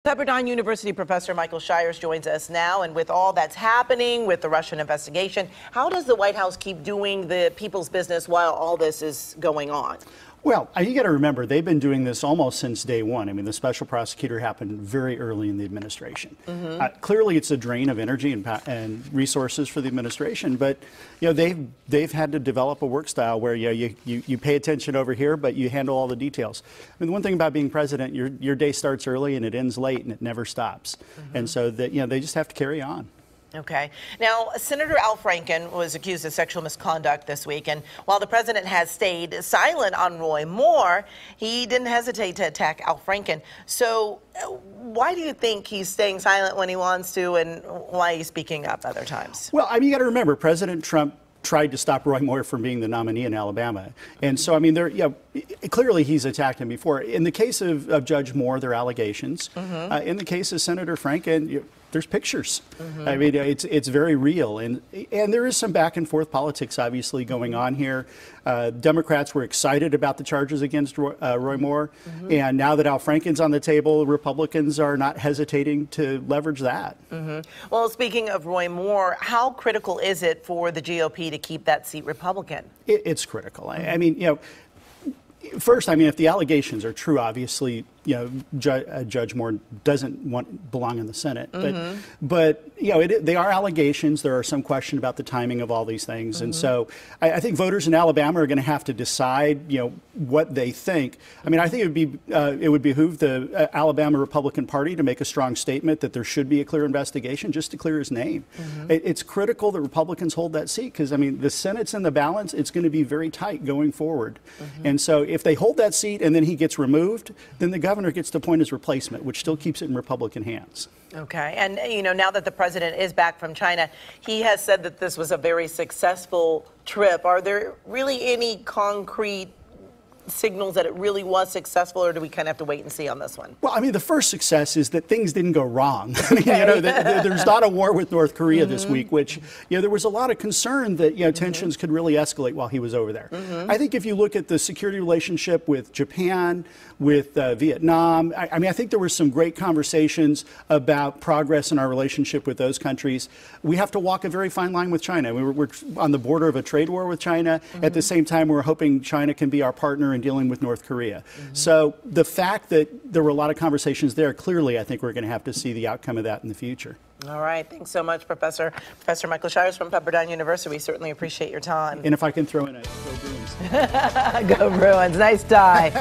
Pepperdine University professor Michael Shires joins us now, and with all that's happening with the Russian investigation, how does the White House keep doing the people's business while all this is going on? Well, you got to remember, they've been doing this almost since day one. I mean, the special prosecutor happened very early in the administration. Clearly, it's a drain of energy and resources for the administration, but they've had to develop a work style where you pay attention over here, but you handle all the details. I mean, the one thing about being president, your day starts early and it ends late, and it never stops. And so that they just have to carry on. Okay. Now, Senator Al Franken was accused of sexual misconduct this week, and while the president has stayed silent on Roy Moore, he didn't hesitate to attack Al Franken. So why do you think he's staying silent when he wants to, and why he's speaking up other times? Well, I mean, you got to remember, President Trump tried to stop Roy Moore from being the nominee in Alabama. And so, I mean, clearly he's attacked him before. In the case of Judge Moore, there are allegations. In the case of Senator Franken, there's pictures. I mean, it's very real, and there is some back and forth politics obviously going on here. Democrats were excited about the charges against Roy Moore, and now that Al Franken's on the table, Republicans are not hesitating to leverage that. Well, speaking of Roy Moore, how critical is it for the GOP to keep that seat Republican? It's critical. I mean, first, I mean, if the allegations are true, obviously, Judge Moore doesn't belong in the Senate. But they are allegations. There are some question about the timing of all these things. And so I think voters in Alabama are going to have to decide, what they think. I mean, I think it would behoove the Alabama Republican Party to make a strong statement that there should be a clear investigation just to clear his name. It's critical that Republicans hold that seat because, I mean, the Senate's in the balance. It's going to be very tight going forward. And so if they hold that seat and then he gets removed, then the governor gets to appoint his replacement, which still keeps it in Republican hands. Okay. And, now that the president is back from China, he has said that this was a very successful trip. Are there really any concrete signals that it really was successful, or do we kind of have to wait and see on this one? Well, I mean, the first success is that things didn't go wrong. I mean, there's not a war with North Korea this week, which, there was a lot of concern that, tensions could really escalate while he was over there. I think if you look at the security relationship with Japan, with Vietnam, I mean, I think there were some great conversations about progress in our relationship with those countries. We have to walk a very fine line with China. We're on the border of a trade war with China. At the same time, we're hoping China can be our partner in dealing with North Korea. So the fact that there were a lot of conversations there, clearly, I think we're going to have to see the outcome of that in the future. All right. Thanks so much, Professor Michael Shires from Pepperdine University. We certainly appreciate your time. And if I can throw in a Go Bruins. Go Bruins. Nice tie.